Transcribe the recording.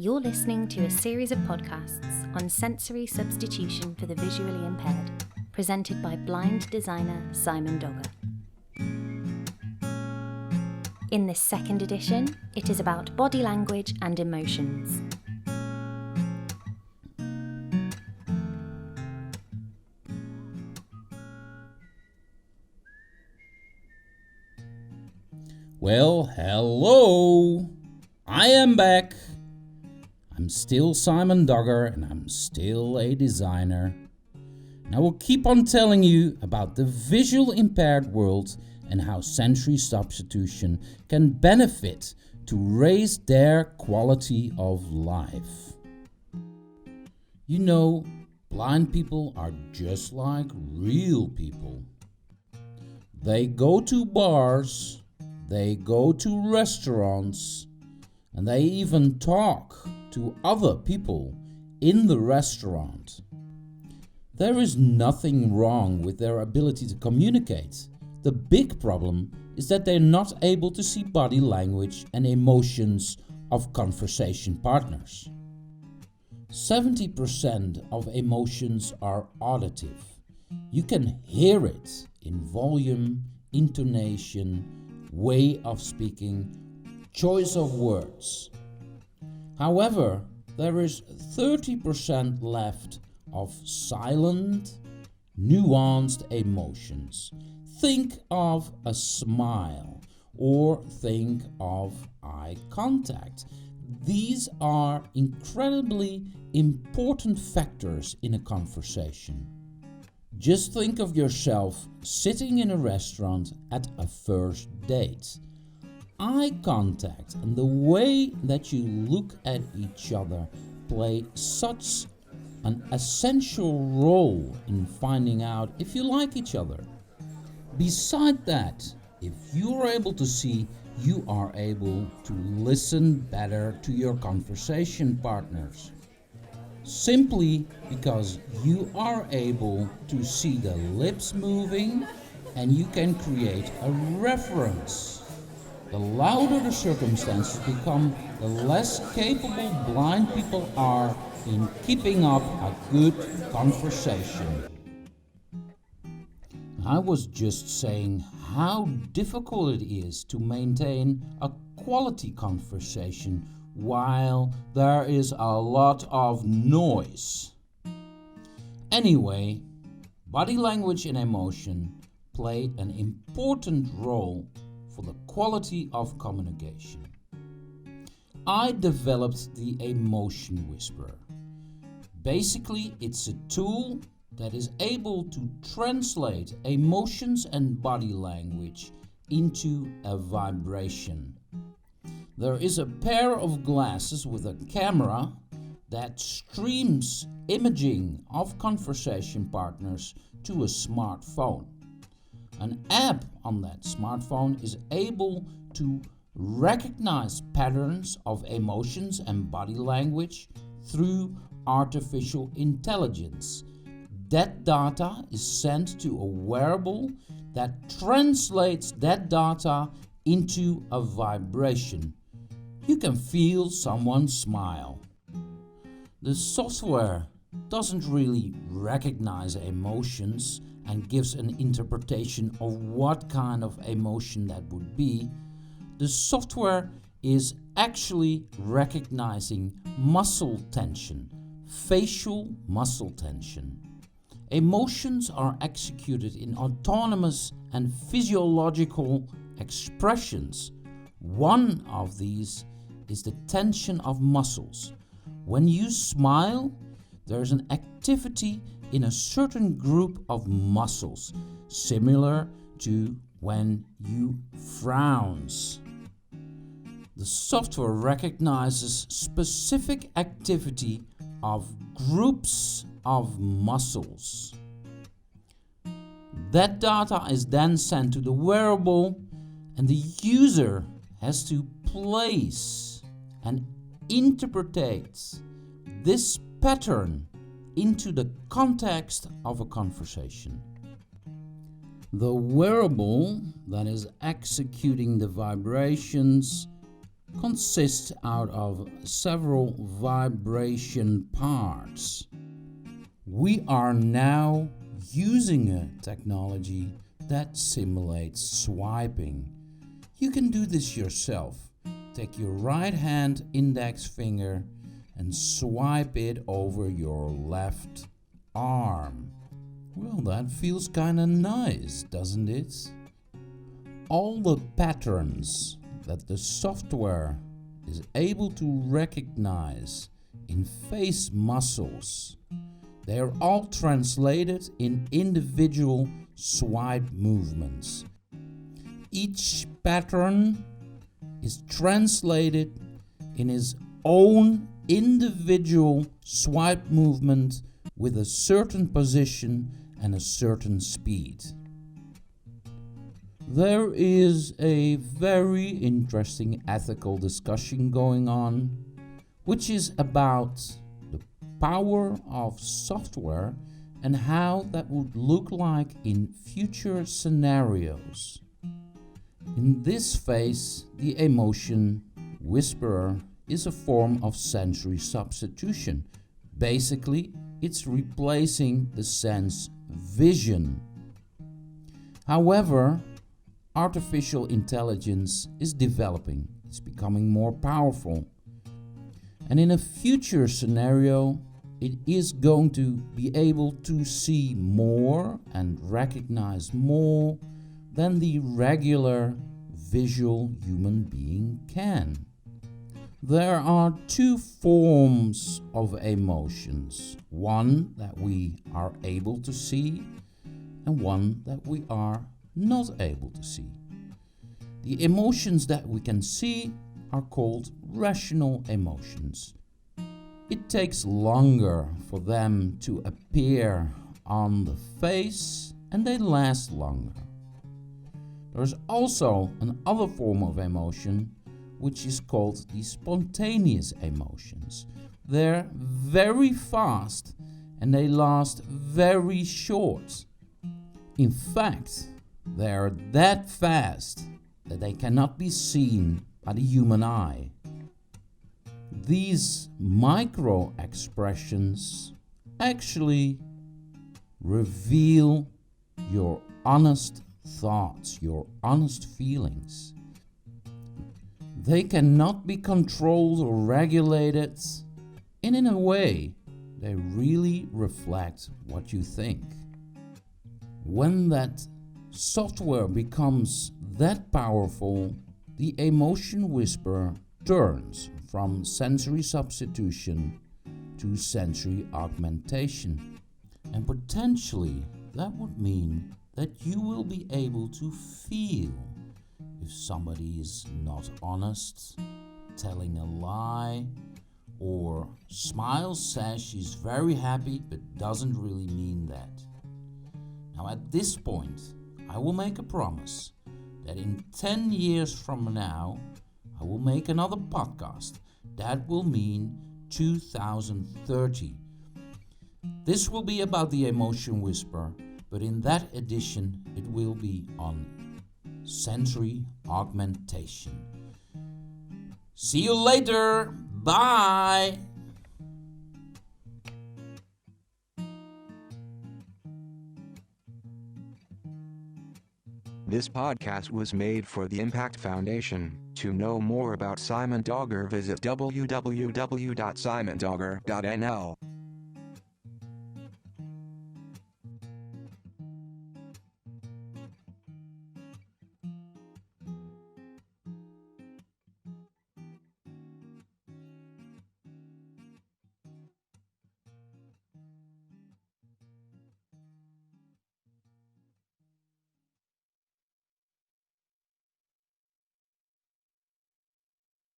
You're listening to a series of podcasts on sensory substitution for the visually impaired, presented by blind designer Simon Dogger. In this second edition, it is about body language and emotions. Well, hello! I am back. I'm still Simon Dogger and I'm still a designer. And I will keep on telling you about the visual impaired world and how sensory substitution can benefit to raise their quality of life. You know, blind people are just like real people. They go to bars, they go to restaurants, and they even talk to other people in the restaurant. There is nothing wrong with their ability to communicate. The big problem is that they're not able to see body language and emotions of conversation partners. 70% of emotions are auditive. You can hear it in volume, intonation, way of speaking, choice of words. However, there is 30% left of silent, nuanced emotions. Think of a smile or think of eye contact. These are incredibly important factors in a conversation. Just think of yourself sitting in a restaurant at a first date. Eye contact and the way that you look at each other play such an essential role in finding out if you like each other. Beside that, if you're able to see, you are able to listen better to your conversation partners. Simply because you are able to see the lips moving and you can create a reference. The louder the circumstances become, the less capable blind people are in keeping up a good conversation. I was just saying how difficult it is to maintain a quality conversation while there is a lot of noise. Anyway, body language and emotion play an important role for the quality of communication. I developed the Emotion Whisperer. Basically, it's a tool that is able to translate emotions and body language into a vibration. There is a pair of glasses with a camera that streams imaging of conversation partners to a smartphone. An app on that smartphone is able to recognize patterns of emotions and body language through artificial intelligence. That data is sent to a wearable that translates that data into a vibration. You can feel someone smile. The software doesn't really recognize emotions and gives an interpretation of what kind of emotion that would be. The software is actually recognizing muscle tension, facial muscle tension. Emotions are executed in autonomous and physiological expressions. One of these is the tension of muscles. When you smile, there's an activity in a certain group of muscles, similar to when you frowns. The software recognizes specific activity of groups of muscles. That data is then sent to the wearable, and the user has to place and interpret this pattern into the context of a conversation. The wearable that is executing the vibrations consists out of several vibration parts. We are now using a technology that simulates swiping. You can do this yourself. Take your right hand index finger and swipe it over your left arm. Well, that feels kinda nice, doesn't it? All the patterns that the software is able to recognize in face muscles, they are all translated in individual swipe movements. Each pattern is translated in his own individual swipe movement with a certain position and a certain speed. There is a very interesting ethical discussion going on, which is about the power of software and how that would look like in future scenarios. In this phase, the emotion whisperer is a form of sensory substitution. Basically, it's replacing the sense vision. However, artificial intelligence is developing. It's becoming more powerful. And in a future scenario, it is going to be able to see more and recognize more than the regular visual human being can. There are two forms of emotions. One that we are able to see and one that we are not able to see. The emotions that we can see are called rational emotions. It takes longer for them to appear on the face and they last longer. There's also another form of emotion which is called the spontaneous emotions. They're very fast and they last very short. In fact, they're that fast that they cannot be seen by the human eye. These micro expressions actually reveal your honest thoughts, your honest feelings. They cannot be controlled or regulated, and in a way, they really reflect what you think. When that software becomes that powerful, the emotion whisperer turns from sensory substitution to sensory augmentation. And potentially, that would mean that you will be able to feel if somebody is not honest, telling a lie, or smiles, says she's very happy but doesn't really mean that. Now at this point, I will make a promise that in 10 years from now, I will make another podcast. That will mean 2030. This will be about the emotion whisperer, but in that edition, it will be on sensory augmentation. See you later. Bye. This podcast was made for the Impact Foundation. To know more about Simon Dogger, visit www.simondogger.nl.